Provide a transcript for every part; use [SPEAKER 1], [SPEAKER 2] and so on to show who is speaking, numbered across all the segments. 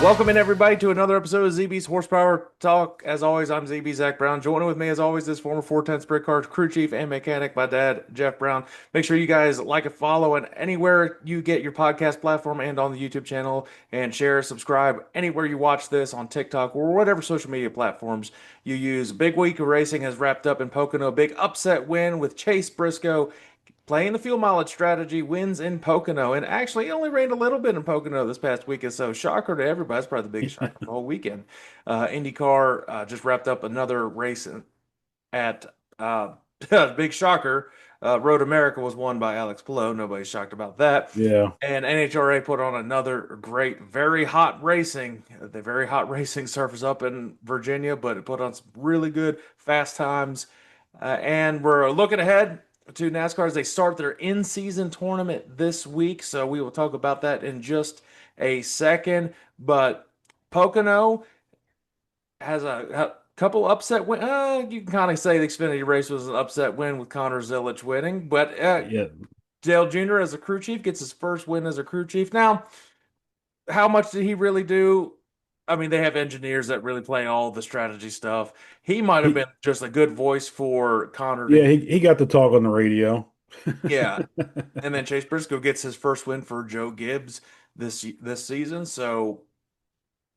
[SPEAKER 1] Welcome in everybody to another episode of ZB's Horsepower Talk. As always, I'm ZB Zach Brown. Joining with me as always is former 410 Sprint Cars crew chief and mechanic, my dad, Jeff Brown. Make sure you guys like and follow and anywhere you get your podcast platform and on the YouTube channel, and share, subscribe anywhere you watch this on TikTok or whatever social media platforms you use. Big week of racing has wrapped up in Pocono. Big upset win with Chase Briscoe playing the fuel mileage strategy, wins in Pocono, and actually it only rained a little bit in Pocono this past weekend. So shocker to everybody. It's probably the biggest shocker of the whole weekend. IndyCar just wrapped up another race at big shocker. Road America was won by Alex Palou. Nobody's shocked about that.
[SPEAKER 2] Yeah.
[SPEAKER 1] And NHRA put on another great, very hot racing. The very hot racing surface up in Virginia, but it put on some really good fast times. And we're looking ahead to NASCAR as they start their in-season tournament this week. So we will talk about that in just a second. But Pocono has a couple upset win. You can kind of say the Xfinity race was an upset win with Connor Zilisch winning, but
[SPEAKER 2] Yeah.
[SPEAKER 1] Dale Jr. as a crew chief gets his first win as a crew chief. Now, how much did he really do? I mean, they have engineers that really play all the strategy stuff. He might have been
[SPEAKER 2] He
[SPEAKER 1] just a good voice for Connor to,
[SPEAKER 2] yeah, he got to talk on the radio.
[SPEAKER 1] yeah. And then Chase Briscoe gets his first win for Joe Gibbs this season. So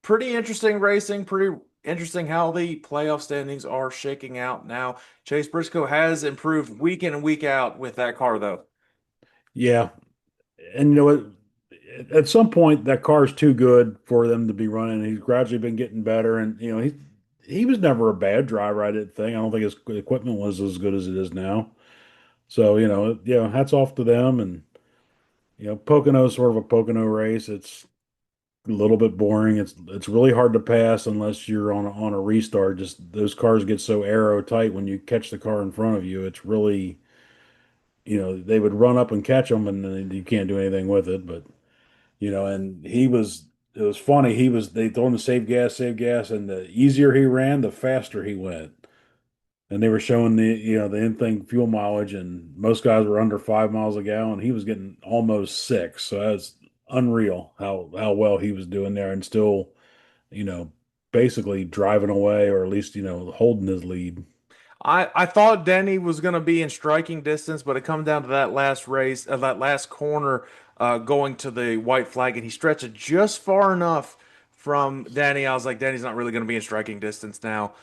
[SPEAKER 1] pretty interesting racing, pretty interesting how the playoff standings are shaking out now. Chase Briscoe has improved week in and week out with that car, though.
[SPEAKER 2] Yeah. And you know what? At some point that car's too good for them to be running. He's gradually been getting better and he was never a bad driver, I didn't think. I don't think his equipment was as good as it is now. So, yeah, hats off to them and Pocono's sort of a Pocono race. It's a little bit boring. It's really hard to pass unless you're on a restart. Just those cars get so aero tight when you catch the car in front of you. It's really, they would run up and catch them, and then you can't do anything with it. But and it was funny. They told him to save gas, and the easier he ran, the faster he went. And they were showing the in-thing fuel mileage, and most guys were under 5 miles a gallon. He was getting almost 6, so that's unreal how well he was doing there, and still, you know, basically driving away, or at least holding his lead.
[SPEAKER 1] I thought Denny was going to be in striking distance, but it come down to that last race, that last corner, going to the white flag, and he stretched it just far enough from Denny. I was like, Denny's not really going to be in striking distance now.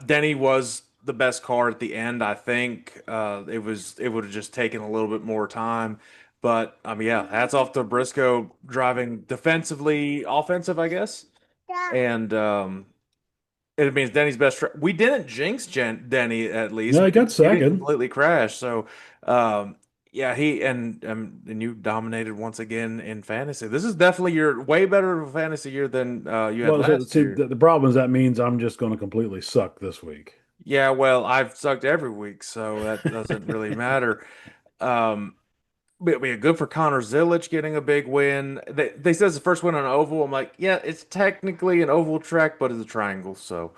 [SPEAKER 1] Denny was the best car at the end. I think it would have just taken a little bit more time. But I mean, yeah, hats off to Briscoe driving defensively, offensive, I guess. And it means Denny's best. We didn't jinx Denny at least.
[SPEAKER 2] No, he got
[SPEAKER 1] He didn't
[SPEAKER 2] second.
[SPEAKER 1] completely crash. So, yeah, he and you dominated once again in fantasy. This is definitely your way better of a fantasy year than you had
[SPEAKER 2] Well, so,
[SPEAKER 1] last
[SPEAKER 2] see,
[SPEAKER 1] year.
[SPEAKER 2] the problem is that means I'm just going to completely suck this week.
[SPEAKER 1] Yeah, well, I've sucked every week, so that doesn't really matter. Um, but yeah, good for Connor Zilisch getting a big win. They says the first win on an oval. I'm like, yeah, it's technically an oval track, but it's a triangle. So,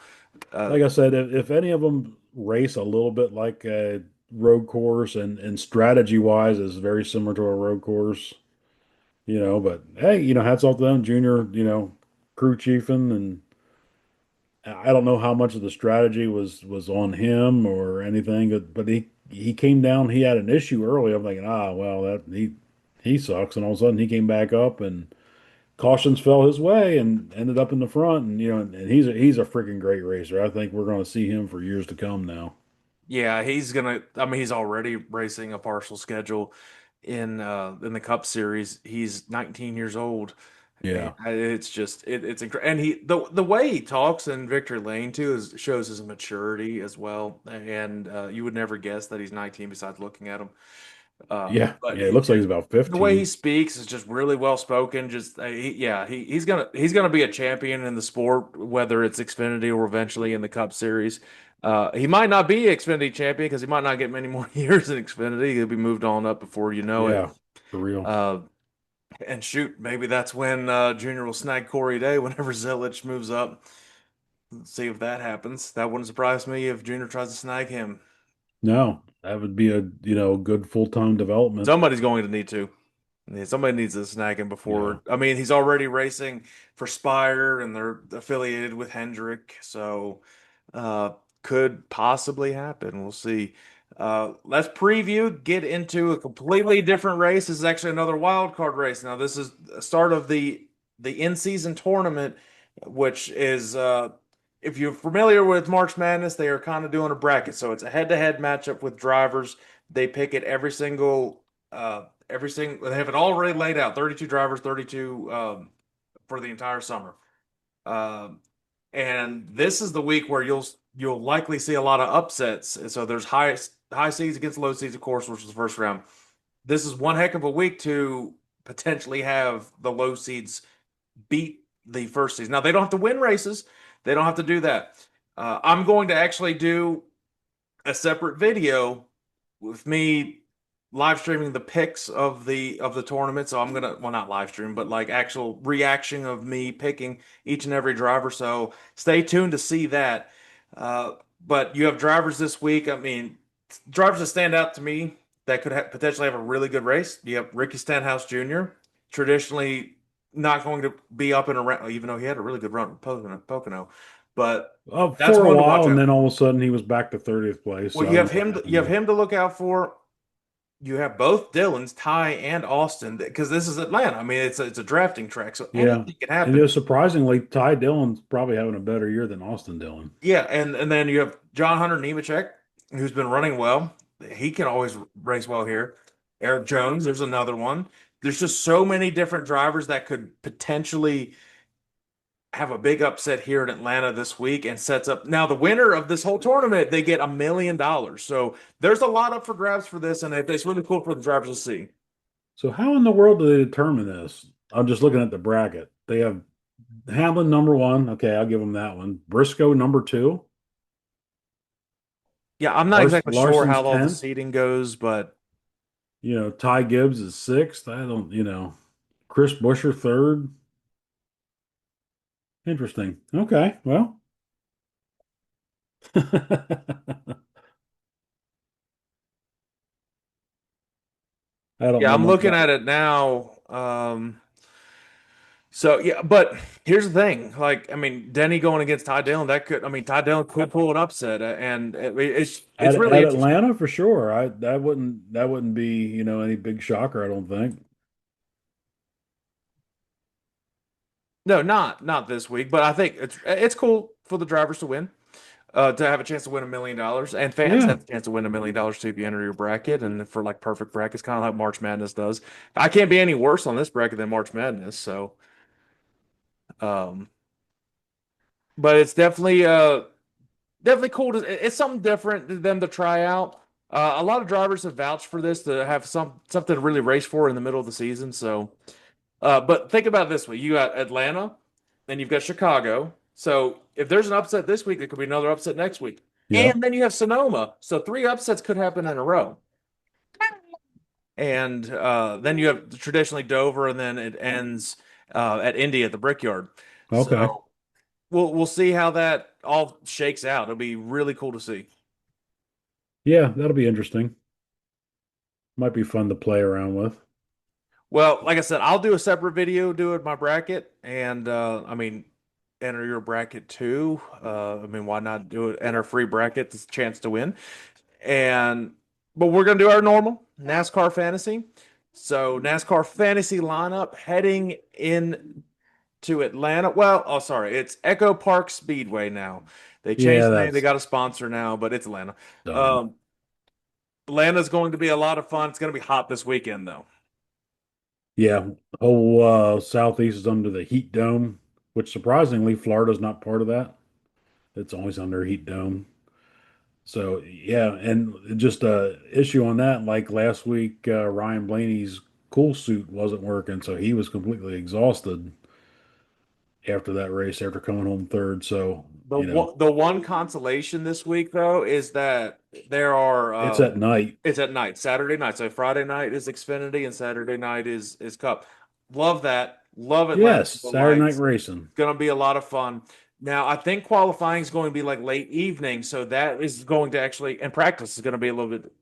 [SPEAKER 1] uh,
[SPEAKER 2] Like I said, if any of them race a little bit like a road course and strategy wise is very similar to a road course, but hey, hats off to them, Junior, crew chiefing, and I don't know how much of the strategy was on him or anything, but he came down, he had an issue early. I'm thinking, well, that he sucks, and all of a sudden he came back up and cautions fell his way and ended up in the front, and and he's a freaking great racer. I think we're going to see him for years to come now.
[SPEAKER 1] yeah, he's gonna. I mean, he's already racing a partial schedule in the Cup Series. He's 19 years old, and
[SPEAKER 2] Yeah.
[SPEAKER 1] it's just it's incredible. And the way he talks in Victory Lane too shows his maturity as well. And you would never guess that he's 19 besides looking at him.
[SPEAKER 2] Yeah.
[SPEAKER 1] But
[SPEAKER 2] Yeah. It looks like he's about
[SPEAKER 1] the way he
[SPEAKER 2] 15.
[SPEAKER 1] speaks is just really well spoken. Just yeah, he's gonna be a champion in the sport, whether it's Xfinity or eventually in the Cup Series. He might not be Xfinity champion because he might not get many more years in Xfinity. He'll be moved on up before you know it.
[SPEAKER 2] Yeah. For real.
[SPEAKER 1] Uh, and shoot, maybe that's when Junior will snag Corey Day whenever Zilisch moves up. Let's see if that happens. That wouldn't surprise me if Junior tries to snag him.
[SPEAKER 2] No, that would be a good full-time development.
[SPEAKER 1] Somebody's going to need to. Yeah, somebody needs to snag him
[SPEAKER 2] Yeah.
[SPEAKER 1] before. I mean, he's already racing for Spire and they're affiliated with Hendrick, so uh could possibly happen. We'll see. Let's preview, get into a completely different race. This is actually another wild card race. Now, this is the start of the in-season tournament, which is if you're familiar with March Madness, they are kind of doing a bracket. So it's a head-to-head matchup with drivers. They pick it every single they have it already laid out 32 drivers 32 for the entire summer, um, and this is the week where you'll likely see a lot of upsets. And so there's high seeds against low seeds, of course, which is the first round. This is one heck of a week to potentially have the low seeds beat the first seeds. Now they don't have to win races, they don't have to do that. I'm going to actually do a separate video with me live streaming the picks of the tournament. So I'm gonna, well, not live stream, but like actual reaction of me picking each and every driver. So stay tuned to see that. Uh, but you have drivers this week. I mean, drivers that stand out to me that could potentially have a really good race. You have Ricky Stenhouse Jr., traditionally not going to be up and around, even though he had a really good run with Pocono. But that's
[SPEAKER 2] For a
[SPEAKER 1] one to watch
[SPEAKER 2] while, and
[SPEAKER 1] out
[SPEAKER 2] then
[SPEAKER 1] for.
[SPEAKER 2] all of a sudden he was back to 30th place.
[SPEAKER 1] Well,
[SPEAKER 2] So I don't know what
[SPEAKER 1] you have
[SPEAKER 2] happened
[SPEAKER 1] him to look out for. You have both Dillons, Ty and Austin, because this is Atlanta. I mean, it's a drafting track, so
[SPEAKER 2] there. Yeah.
[SPEAKER 1] anything can
[SPEAKER 2] And
[SPEAKER 1] happen.
[SPEAKER 2] surprisingly, Ty Dillon's probably having a better year than Austin Dillon.
[SPEAKER 1] Yeah, and then you have John Hunter Nemechek, who's been running well. He can always race well here. Eric Jones, there's another one. There's just so many different drivers that could potentially have a big upset here in Atlanta this week and sets up. Now, the winner of this whole tournament, they get $1 million. So there's a lot up for grabs for this, and it's really cool for the drivers to see.
[SPEAKER 2] So how in the world do they determine this? I'm just looking at the bracket. They have Hamlin number one. Okay, I'll give them that one. Briscoe number two.
[SPEAKER 1] Yeah, I'm not exactly sure
[SPEAKER 2] Larson's
[SPEAKER 1] how all the
[SPEAKER 2] 10th.
[SPEAKER 1] seating goes, but
[SPEAKER 2] Ty Gibbs is sixth. I don't, Chris Buescher third. Interesting. Okay, well, I don't
[SPEAKER 1] yeah,
[SPEAKER 2] know
[SPEAKER 1] I'm
[SPEAKER 2] much
[SPEAKER 1] looking
[SPEAKER 2] about
[SPEAKER 1] at
[SPEAKER 2] it.
[SPEAKER 1] it now. So yeah, but here's the thing. Like, I mean, Denny going against Ty Dillon, that could, I mean, Ty Dillon could pull an upset, and it's really
[SPEAKER 2] At
[SPEAKER 1] interesting.
[SPEAKER 2] Atlanta for sure. That wouldn't be, any big shocker, I don't think.
[SPEAKER 1] No, not this week, but I think it's cool for the drivers to win, to have a chance to win $1 million, and fans
[SPEAKER 2] Yeah.
[SPEAKER 1] have a chance to win $1 million too if you enter your bracket, and for like perfect brackets, kind of like March Madness does. I can't be any worse on this bracket than March Madness, so um, but it's definitely cool to, it's something different to them to try out. A lot of drivers have vouched for this to have something to really race for in the middle of the season. So, but think about it this way: you got Atlanta, then you've got Chicago. So if there's an upset this week, there could be another upset next week,
[SPEAKER 2] Yep.
[SPEAKER 1] and then you have Sonoma. So three upsets could happen in a row. And then you have traditionally Dover, and then it ends at Indy at the Brickyard.
[SPEAKER 2] Okay.
[SPEAKER 1] So we'll see how that all shakes out. It'll be really cool to see.
[SPEAKER 2] Yeah, that'll be interesting. Might be fun to play around with.
[SPEAKER 1] Well, like I said, I'll do a separate video doing my bracket, and I mean, enter your bracket too. I mean, why not do it? Enter free bracket, it's a chance to win. And but we're gonna do our normal NASCAR fantasy. So NASCAR fantasy lineup heading in to Atlanta. Well, oh sorry, it's Echo Park Speedway now. They
[SPEAKER 2] Yeah,
[SPEAKER 1] changed the name. They
[SPEAKER 2] that's
[SPEAKER 1] got a sponsor now, but it's Atlanta.
[SPEAKER 2] dumb.
[SPEAKER 1] Um, Atlanta's going to be a lot of fun. It's going to be hot this weekend though.
[SPEAKER 2] Yeah, whole Southeast is under the heat dome, which surprisingly, Florida's not part of that. It's always under heat dome. So yeah, and just a issue on that, like last week, Ryan Blaney's cool suit wasn't working, so he was completely exhausted after that race, after coming home third. So,
[SPEAKER 1] The one consolation this week though is that there are
[SPEAKER 2] it's at night.
[SPEAKER 1] it's at night, Saturday night. So Friday night is Xfinity and Saturday night is Cup. Love that. Love Atlanta
[SPEAKER 2] Yes,
[SPEAKER 1] the
[SPEAKER 2] Saturday night
[SPEAKER 1] lights.
[SPEAKER 2] racing.
[SPEAKER 1] Gonna be a lot of fun. Now I think qualifying is going to be like late evening, so that is going to actually, and practice is going to be a little bit,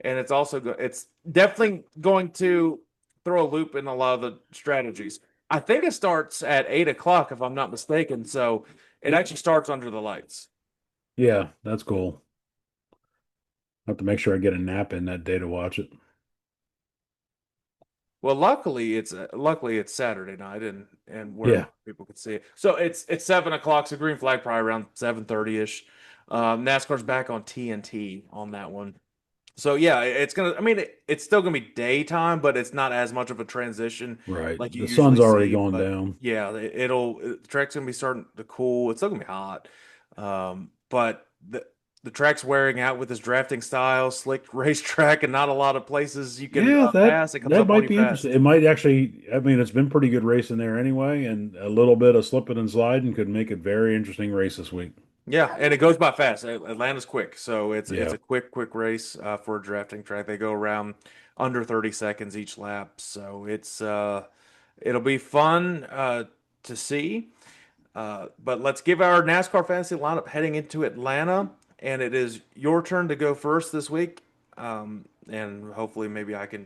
[SPEAKER 1] and it's also it's definitely going to throw a loop in a lot of the strategies. I think it starts at 8 o'clock, if I'm not mistaken. So it actually starts under the lights.
[SPEAKER 2] Yeah, that's cool. I have to make sure I get a nap in that day to watch it.
[SPEAKER 1] Well, luckily it's Saturday night and where
[SPEAKER 2] Yeah.
[SPEAKER 1] people could see it. So it's 7 o'clock. So green flag probably around 7:30 ish. NASCAR's back on TNT on that one. So yeah, it's gonna. I mean, it's still gonna be daytime, but it's not as much of a transition
[SPEAKER 2] Right.
[SPEAKER 1] like you
[SPEAKER 2] The sun's
[SPEAKER 1] usually
[SPEAKER 2] already
[SPEAKER 1] see.
[SPEAKER 2] going
[SPEAKER 1] But
[SPEAKER 2] down.
[SPEAKER 1] yeah, the track's gonna be starting to cool. It's still gonna be hot, but the track's wearing out with this drafting style, slick racetrack, and not a lot of places you can
[SPEAKER 2] Yeah, that
[SPEAKER 1] pass. It comes
[SPEAKER 2] that
[SPEAKER 1] up on
[SPEAKER 2] might
[SPEAKER 1] you
[SPEAKER 2] be interesting.
[SPEAKER 1] fast.
[SPEAKER 2] It might actually, I mean, it's been pretty good racing there anyway, and a little bit of slipping and sliding could make it very interesting race this week.
[SPEAKER 1] Yeah, and it goes by fast. Atlanta's quick, so it's
[SPEAKER 2] Yeah.
[SPEAKER 1] a quick race for a drafting track. They go around under 30 seconds each lap, so it'll be fun to see. But let's give our NASCAR fantasy lineup heading into Atlanta, and it is your turn to go first this week. And hopefully, maybe I can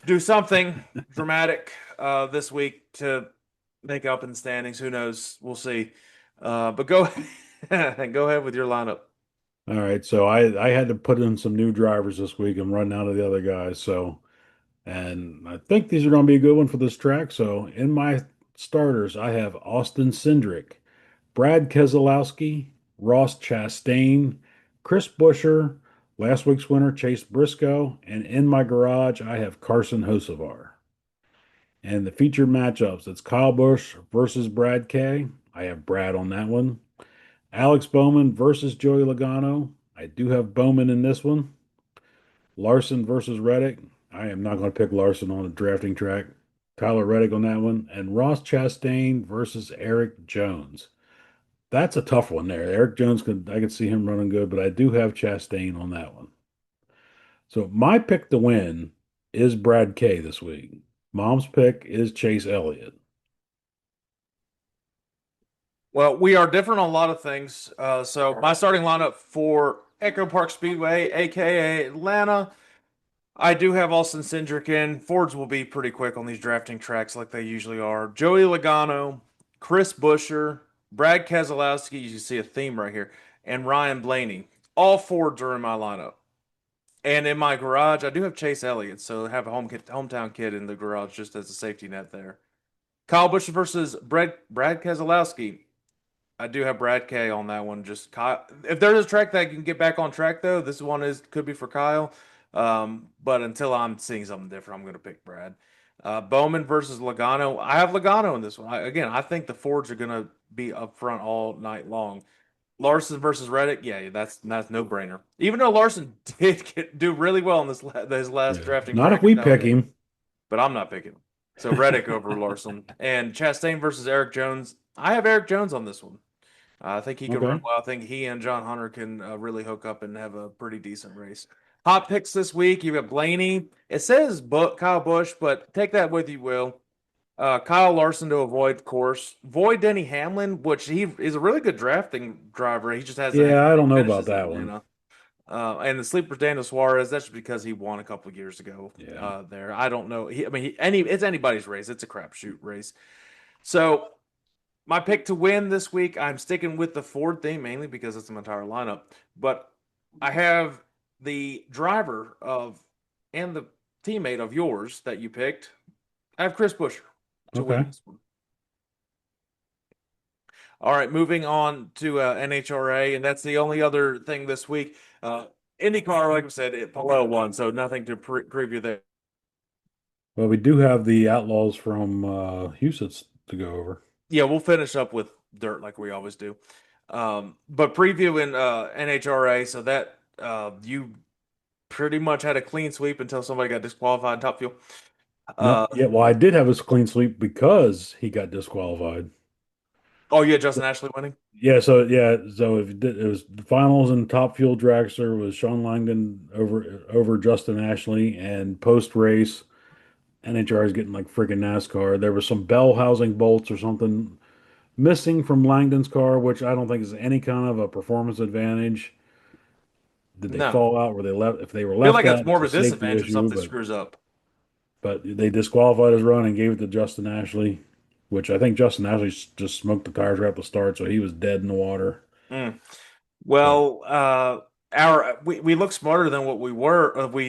[SPEAKER 1] do something dramatic this week to make up in the standings. Who knows? We'll see. But go go ahead with your lineup.
[SPEAKER 2] All right. So I had to put in some new drivers this week and run out of the other guys. So, and I think these are going to be a good one for this track. So in my starters, I have Austin Cindric, Brad Keselowski, Ross Chastain, Chris Buescher, last week's winner Chase Briscoe, and in my garage I have Carson Hocevar. And the featured matchups, it's Kyle Busch versus Brad K. I have Brad on that one. Alex Bowman versus Joey Logano. I do have Bowman in this one. Larson versus Reddick. I am not going to pick Larson on a drafting track. Tyler Reddick on that one. And Ross Chastain versus Eric Jones. That's a tough one there. Eric Jones I could see him running good, but I do have Chastain on that one. So my pick to win is Brad K this week. Mom's pick is Chase Elliott.
[SPEAKER 1] Well, we are different on a lot of things. So my starting lineup for Echo Park Speedway, aka Atlanta, I do have Austin Cindric in. Fords will be pretty quick on these drafting tracks like they usually are. Joey Logano, Chris Buescher, Brad Keselowski, you see a theme right here, and Ryan Blaney. All Fords are in my lineup. And in my garage, I do have Chase Elliott, so I have a hometown kid in the garage just as a safety net there. Kyle Busch versus Brad Keselowski. I do have Brad K on that one. Just Kyle. If there's a track that can get back on track, though, this one is could be for Kyle. But until I'm seeing something different, I'm going to pick Brad. Bowman versus Logano. I have Logano in this one. Again, I think the Fords are going to be up front all night long. Larson versus Reddick. Yeah, that's no brainer. Even though Larson do really well in his last
[SPEAKER 2] Yeah.
[SPEAKER 1] drafting
[SPEAKER 2] Not if
[SPEAKER 1] track at
[SPEAKER 2] we pick
[SPEAKER 1] Talladega,
[SPEAKER 2] him.
[SPEAKER 1] but I'm not picking him. So Reddick over Larson and Chastain versus Eric Jones. I have Eric Jones on this one. I think he could run
[SPEAKER 2] Okay.
[SPEAKER 1] well. I think he and John Hunter can really hook up and have a pretty decent race. Hot picks this week. You got Blaney. It says Kyle Busch, but take that with you, Will. Kyle Larson to avoid, of course. Avoid Denny Hamlin, which he is a really good drafting driver. He just hasn't had
[SPEAKER 2] Yeah, I
[SPEAKER 1] big
[SPEAKER 2] don't know about
[SPEAKER 1] finishes in
[SPEAKER 2] that one.
[SPEAKER 1] Atlanta. And the sleeper's Daniel Suarez. That's just because he won a couple of years ago.
[SPEAKER 2] Yeah.
[SPEAKER 1] There, I don't know. It's anybody's race. It's a crapshoot race. So my pick to win this week, I'm sticking with the Ford theme mainly because it's my entire lineup. But I have the driver of and the teammate of yours that you picked. I have Chris Buescher to win
[SPEAKER 2] Okay.
[SPEAKER 1] this one. All right, moving on to NHRA, and that's the only other thing this week. IndyCar, like I said, below one, so nothing to preview there.
[SPEAKER 2] Well, we do have the Outlaws from Houston to go over.
[SPEAKER 1] Yeah, we'll finish up with dirt like we always do. But previewing NHRA, so that you pretty much had a clean sweep until somebody got disqualified in Top Fuel.
[SPEAKER 2] No,
[SPEAKER 1] Uh,
[SPEAKER 2] yeah, well, I did have a clean sweep because he got disqualified.
[SPEAKER 1] oh yeah, Justin Ashley winning.
[SPEAKER 2] So if it was the finals and top fuel dragster was Sean Langdon over Justin Ashley, and post race NHR is getting like freaking NASCAR. There was some bell housing bolts or something missing from Langdon's car, which I don't think is any kind of a performance advantage. Did they
[SPEAKER 1] No,
[SPEAKER 2] fall out? Were they left? If they were
[SPEAKER 1] feel
[SPEAKER 2] left
[SPEAKER 1] like it's
[SPEAKER 2] out,
[SPEAKER 1] more
[SPEAKER 2] it's
[SPEAKER 1] of
[SPEAKER 2] a
[SPEAKER 1] a
[SPEAKER 2] safety
[SPEAKER 1] disadvantage if
[SPEAKER 2] issue.
[SPEAKER 1] something
[SPEAKER 2] But
[SPEAKER 1] screws up.
[SPEAKER 2] but they disqualified his run and gave it to Justin Ashley, which I think Justin Ashley just smoked the tires right at the start, so he was dead in the water.
[SPEAKER 1] Mm.
[SPEAKER 2] But
[SPEAKER 1] Well, we look smarter than what we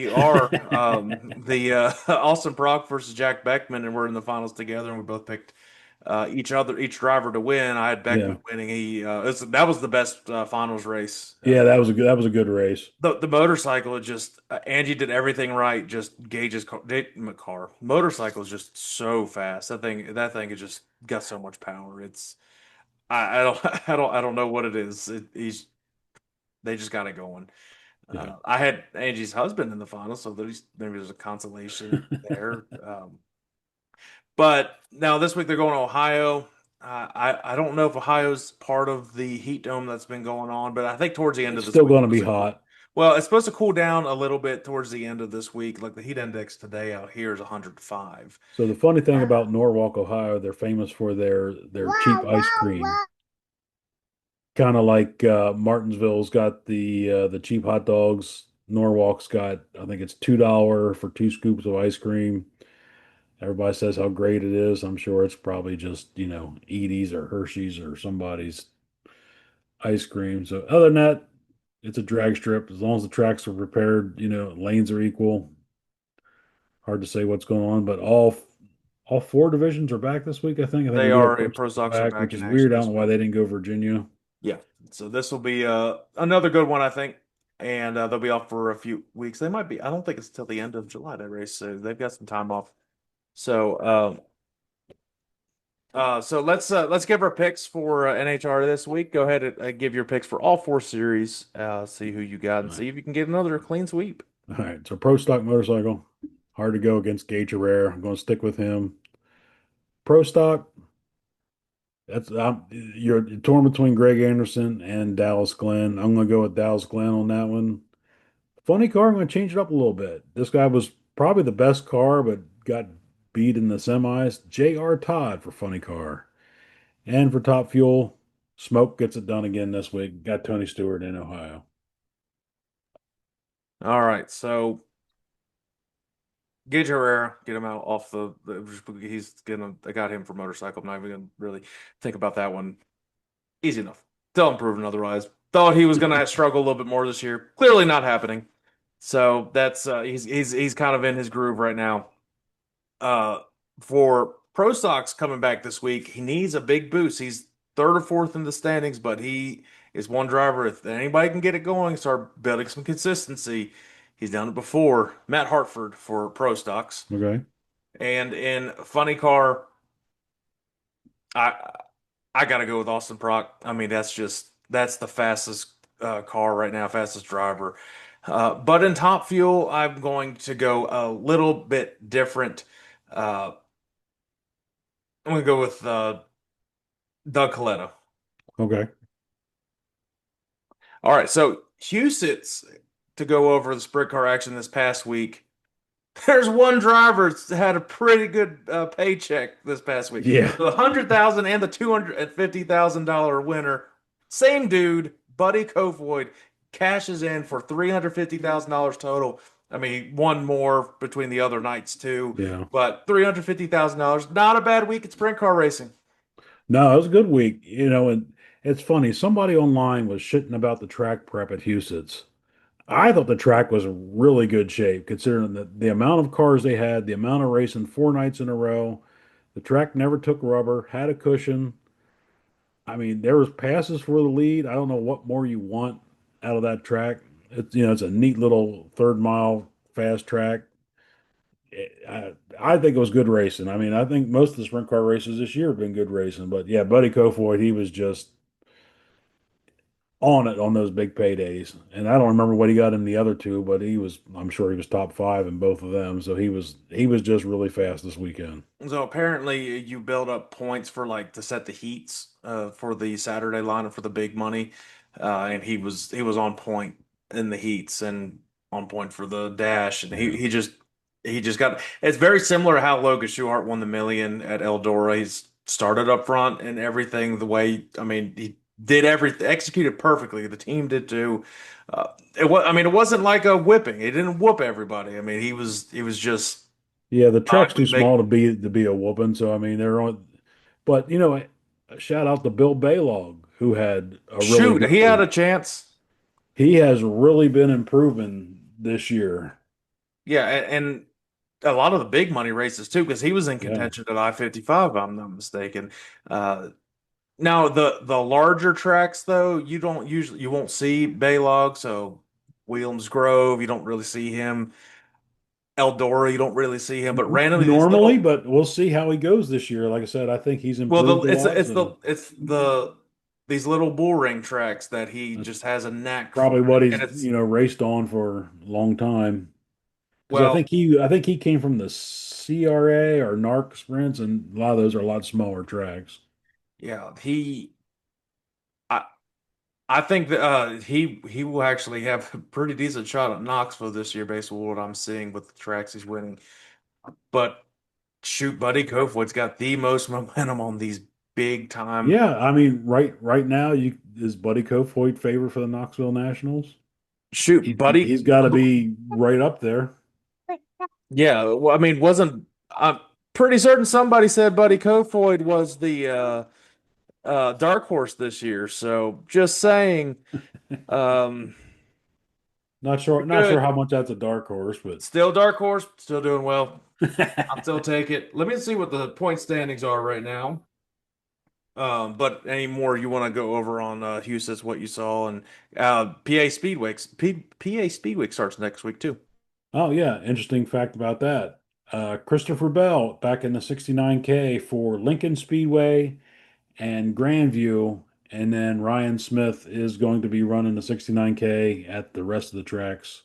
[SPEAKER 1] are. The Austin Prock versus Jack Beckman, and we're in the finals together, and we both picked each driver to win. I had
[SPEAKER 2] yeah,
[SPEAKER 1] Beckman winning. That was the best finals race.
[SPEAKER 2] yeah, that was a good race.
[SPEAKER 1] The motorcycle, it just Angie did everything right. Just car motorcycle is just so fast. That thing has just got so much power. I don't I don't know what it is. They just got it going.
[SPEAKER 2] Yeah.
[SPEAKER 1] I had Angie's husband in the final, so maybe there's a consolation there. But now this week they're going to Ohio. I don't know if Ohio's part of the heat dome that's been going on, but I think towards the end
[SPEAKER 2] It's
[SPEAKER 1] of this
[SPEAKER 2] still
[SPEAKER 1] week
[SPEAKER 2] going to
[SPEAKER 1] it's
[SPEAKER 2] be
[SPEAKER 1] supposed to cool.
[SPEAKER 2] hot.
[SPEAKER 1] Well, it's supposed to cool down a little bit towards the end of this week. Like the heat index today out here is 105.
[SPEAKER 2] So the funny thing about Norwalk, Ohio, they're famous for their cheap ice cream. Kind of like Martinsville's got the cheap hot dogs. Norwalk's got, I think it's $2 for 2 scoops of ice cream. Everybody says how great it is. I'm sure it's probably just, Edie's or Hershey's or somebody's ice cream. So other than that, it's a drag strip. As long as the tracks are repaired, lanes are equal. Hard to say what's going on, but all four divisions are back this week. I think
[SPEAKER 1] They
[SPEAKER 2] we do have
[SPEAKER 1] are
[SPEAKER 2] pro
[SPEAKER 1] pro
[SPEAKER 2] stocks
[SPEAKER 1] stocks are
[SPEAKER 2] back,
[SPEAKER 1] back
[SPEAKER 2] which
[SPEAKER 1] in
[SPEAKER 2] is
[SPEAKER 1] action
[SPEAKER 2] weird. I don't
[SPEAKER 1] this
[SPEAKER 2] know why
[SPEAKER 1] week.
[SPEAKER 2] they didn't go Virginia.
[SPEAKER 1] Yeah, so this will be another good one, I think, and they'll be off for a few weeks. They might be. I don't think it's till the end of July that race, so they've got some time off. So, let's give our picks for NHR this week. Go ahead and give your picks for all four series. See who you got, and
[SPEAKER 2] All right.
[SPEAKER 1] see if you can get another clean sweep.
[SPEAKER 2] All right. So pro stock motorcycle, hard to go against Gage Herrera. I'm going to stick with him. Pro stock, you're torn between Greg Anderson and Dallas Glenn. I'm going to go with Dallas Glenn on that one. Funny car, I'm going to change it up a little bit. This guy was probably the best car, but got beat in the semis. J.R. Todd for funny car. And for Top Fuel, Smoke gets it done again this week. Got Tony Stewart in Ohio.
[SPEAKER 1] All right, so Gage Herrera, get him out off he's gonna. I got him for motorcycle. I'm not even gonna really think about that one. Easy enough. Still improving otherwise. Thought he was gonna struggle a little bit more this year. Clearly not happening. So that's he's kind of in his groove right now. Uh, for Pro Stocks coming back this week, he needs a big boost. He's third or fourth in the standings, but he is one driver. If anybody can get it going, start building some consistency. He's done it before. Matt Hartford for Pro Stocks,
[SPEAKER 2] Okay.
[SPEAKER 1] and in Funny Car, I I gotta go with Austin Prock. I mean, that's the fastest car right now, fastest driver. But in Top Fuel, I'm going to go a little bit different. Uh, I'm gonna go with Doug Coletta.
[SPEAKER 2] Okay.
[SPEAKER 1] All right, so Huset's to go over the sprint car action this past week. There's one driver that's had a pretty good paycheck this past week.
[SPEAKER 2] Yeah.
[SPEAKER 1] The 100,000 and the $250,000 winner, same dude, Buddy Kofoid, cashes in for $350,000 total. I mean, he won more between the other nights too,
[SPEAKER 2] Yeah.
[SPEAKER 1] but $350,000, not a bad week at sprint car racing.
[SPEAKER 2] No, it was a good week, and it's funny. Somebody online was shitting about the track prep at Huset's. I thought the track was in really good shape considering the amount of cars they had, the amount of racing 4 nights in a row. The track never took rubber, had a cushion. I mean, there was passes for the lead. I don't know what more you want out of that track. It's a neat little third mile fast track. I think it was good racing. I mean, I think most of the sprint car races this year have been good racing. But yeah, Buddy Kofoid, he was just on it on those big paydays. And I don't remember what he got in the other two, but I'm sure he was top five in both of them. So he was just really fast this weekend.
[SPEAKER 1] So apparently you build up points for like to set the heats for the Saturday lineup for the big money, and he was on point in the heats and on point for the dash, and he
[SPEAKER 2] Yeah.
[SPEAKER 1] he just he just got. It's very similar to how Logan Schuchart won the million at Eldora. He's started up front and everything the way. I mean, he did everything, executed perfectly. The team did too. I mean, it wasn't like a whipping. He didn't whoop everybody. I mean, he was just
[SPEAKER 2] Yeah, the track's too
[SPEAKER 1] Would make
[SPEAKER 2] small to be a whooping. So I mean, they're on. But shout out to Bill Baylog, who had a really
[SPEAKER 1] shoot.
[SPEAKER 2] good
[SPEAKER 1] He had
[SPEAKER 2] week.
[SPEAKER 1] a chance.
[SPEAKER 2] He has really been improving this year.
[SPEAKER 1] Yeah, and a lot of the big money races too, because he was in
[SPEAKER 2] Yeah.
[SPEAKER 1] contention at I-55, if I'm not mistaken. Uh, Now the larger tracks though, you won't see Baylog, so Williams Grove, you don't really see him. Eldora, you don't really see him, but randomly these
[SPEAKER 2] Normally,
[SPEAKER 1] little
[SPEAKER 2] but we'll see how he goes this year. Like I said, I think he's
[SPEAKER 1] well
[SPEAKER 2] improved a lot.
[SPEAKER 1] the
[SPEAKER 2] So
[SPEAKER 1] it's the these little bull ring tracks that he
[SPEAKER 2] that's
[SPEAKER 1] just has a knack for.
[SPEAKER 2] probably what
[SPEAKER 1] And
[SPEAKER 2] he's,
[SPEAKER 1] it's
[SPEAKER 2] raced on for a long time. Because I
[SPEAKER 1] well,
[SPEAKER 2] think he came from the CRA or NARC sprints, and a lot of those are a lot smaller tracks.
[SPEAKER 1] yeah, I I think that he will actually have a pretty decent shot at Knoxville this year based on what I'm seeing with the tracks he's winning. But shoot, Buddy Kofoid's got the most momentum on these big time.
[SPEAKER 2] Yeah, I mean, right now, you is Buddy Kofoid favorite for the Knoxville Nationals?
[SPEAKER 1] Shoot, Buddy.
[SPEAKER 2] He's got to be right up there.
[SPEAKER 1] Yeah, well, I mean, wasn't I'm pretty certain somebody said Buddy Kofoid was the dark horse this year. So just saying, um, we're
[SPEAKER 2] Not sure
[SPEAKER 1] good.
[SPEAKER 2] how much that's a dark horse, but
[SPEAKER 1] Still dark horse, still doing well. I'll still take it. Let me see what the point standings are right now. But any more you want to go over on Houston's what you saw and PA Speedway. PA Speedway starts next week too.
[SPEAKER 2] oh yeah, interesting fact about that. Christopher Bell back in the 69K for Lincoln Speedway and Grandview, and then Ryan Smith is going to be running the 69K at the rest of the tracks.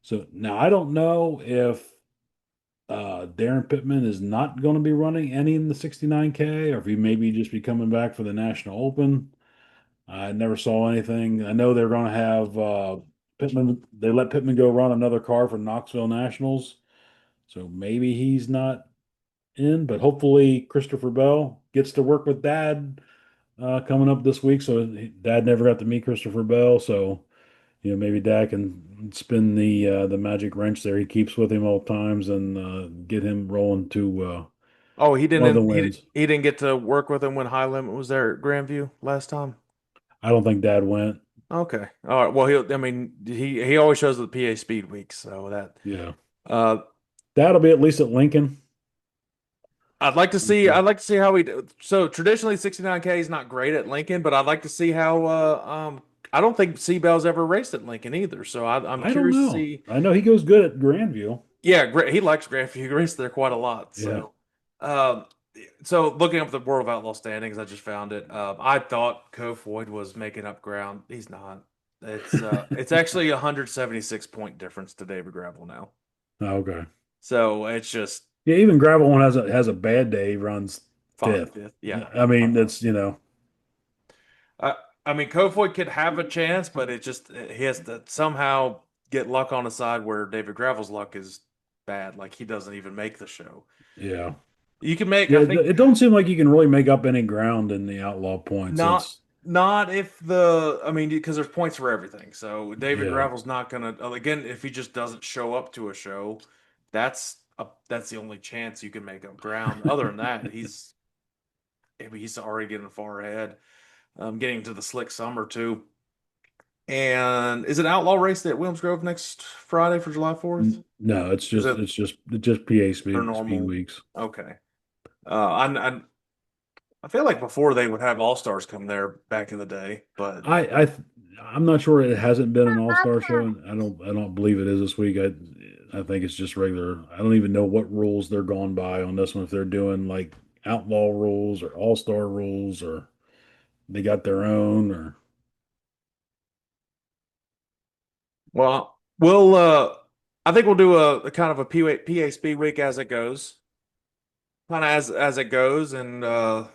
[SPEAKER 2] So now I don't know if Darren Pittman is not going to be running any in the 69K, or if he maybe just be coming back for the National Open. I never saw anything. I know they're going to have Pittman. They let Pittman go run another car for Knoxville Nationals, so maybe he's not in. But hopefully, Christopher Bell gets to work with Dad coming up this week. So Dad never got to meet Christopher Bell, so maybe Dad can spin the magic wrench there he keeps with him all times and get him rolling to
[SPEAKER 1] Oh,
[SPEAKER 2] one of the wins.
[SPEAKER 1] he didn't get to work with him when High Limit was there at Grandview last time.
[SPEAKER 2] I don't think Dad went.
[SPEAKER 1] Okay. All right. Well, I mean, he always shows at the PA Speed Week, so that
[SPEAKER 2] Yeah,
[SPEAKER 1] uh
[SPEAKER 2] that'll be at least at Lincoln. I'm sure.
[SPEAKER 1] I'd like to see how so traditionally 69K is not great at Lincoln, but I'd like to see how I don't think Seabell's ever raced at Lincoln either. So I'm
[SPEAKER 2] I don't
[SPEAKER 1] curious to
[SPEAKER 2] know.
[SPEAKER 1] see.
[SPEAKER 2] I know he goes good at Grandview.
[SPEAKER 1] Yeah, he likes Grandview. He raced there quite a lot.
[SPEAKER 2] Yeah,
[SPEAKER 1] Um, so looking up the World of Outlaw standings, I just found it. I thought Kofoid was making up ground. He's not. It's actually a 176 point difference to David Gravel now.
[SPEAKER 2] okay.
[SPEAKER 1] So it's just
[SPEAKER 2] Yeah, even Gravel one has a bad day. He runs
[SPEAKER 1] fine.
[SPEAKER 2] fifth.
[SPEAKER 1] Yeah.
[SPEAKER 2] I mean, that's
[SPEAKER 1] I, I mean, Kofoid could have a chance, but it just he has to somehow get luck on his side where David Gravel's luck is bad. Like he doesn't even make the show.
[SPEAKER 2] yeah.
[SPEAKER 1] You can make,
[SPEAKER 2] Yeah,
[SPEAKER 1] I think,
[SPEAKER 2] it don't seem like you can really make up any ground in the outlaw points.
[SPEAKER 1] not
[SPEAKER 2] It's
[SPEAKER 1] not if the I mean because there's points for everything. So David
[SPEAKER 2] yeah,
[SPEAKER 1] Gravel's not gonna again if he just doesn't show up to a show, that's the only chance you can make up ground. Other than that, I mean, he's already getting far ahead. Getting to the slick summer too. And is it outlaw race at Williams Grove next Friday for July 4th?
[SPEAKER 2] no,
[SPEAKER 1] Is it
[SPEAKER 2] it's just PA
[SPEAKER 1] their
[SPEAKER 2] speed
[SPEAKER 1] normal?
[SPEAKER 2] weeks.
[SPEAKER 1] Okay. I feel like before they would have all stars come there back in the day, but
[SPEAKER 2] I'm not sure it hasn't been an all-star show, and I don't believe it is this week. I think it's just regular. I don't even know what rules they're gone by on this one. If they're doing like outlaw rules or all-star rules, or they got their own, or
[SPEAKER 1] we'll I think we'll do a kind of a PA Speed Week as it goes. Kind of as it goes, and
[SPEAKER 2] yeah,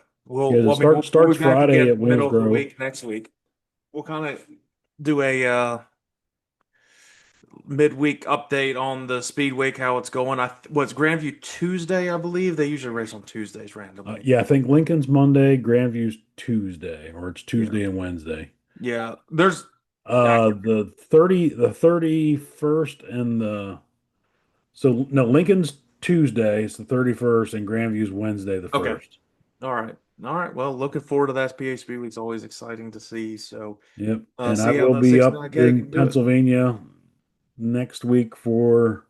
[SPEAKER 1] I mean we'll
[SPEAKER 2] starts
[SPEAKER 1] be back
[SPEAKER 2] Friday
[SPEAKER 1] again
[SPEAKER 2] at Williams
[SPEAKER 1] middle of the
[SPEAKER 2] Grove.
[SPEAKER 1] week next week. We'll kind of do a midweek update on the speed week, how it's going. What's Grandview Tuesday, I believe. They usually race on Tuesdays randomly.
[SPEAKER 2] Yeah, I think Lincoln's Monday, Grandview's Tuesday, or it's
[SPEAKER 1] Yeah.
[SPEAKER 2] Tuesday and Wednesday.
[SPEAKER 1] Yeah. There's I
[SPEAKER 2] The 31st and the so no Lincoln's Tuesday. It's the 31st, and Grandview's Wednesday the
[SPEAKER 1] Okay.
[SPEAKER 2] 1st.
[SPEAKER 1] All right. All right. Well, looking forward to that. PHP week's always exciting to see. So
[SPEAKER 2] Yep. And I
[SPEAKER 1] see how
[SPEAKER 2] will
[SPEAKER 1] the
[SPEAKER 2] be
[SPEAKER 1] 69
[SPEAKER 2] up
[SPEAKER 1] K
[SPEAKER 2] in
[SPEAKER 1] can do it.
[SPEAKER 2] Pennsylvania next week for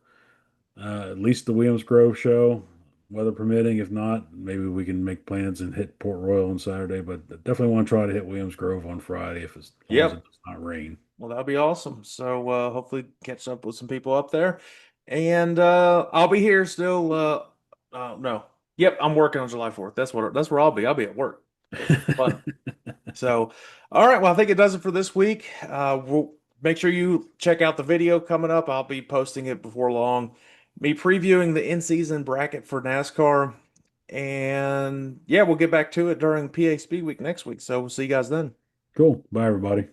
[SPEAKER 2] at least the Williams Grove show, weather permitting. If not, maybe we can make plans and hit Port Royal on Saturday. But definitely want to try to hit Williams Grove on Friday as long as it
[SPEAKER 1] Yep.
[SPEAKER 2] does not rain.
[SPEAKER 1] Well, that'll be awesome. So hopefully catch up with some people up there. And I'll be here still no. Yep, I'm working on July 4th. That's where I'll be. I'll be at work. So fun. So all right, well, I think it does it for this week. We'll make sure you check out the video coming up. I'll be posting it before long. Me previewing the in-season bracket for NASCAR. And yeah, we'll get back to it during PHP week next week. So we'll see you guys then.
[SPEAKER 2] Cool. Bye, everybody.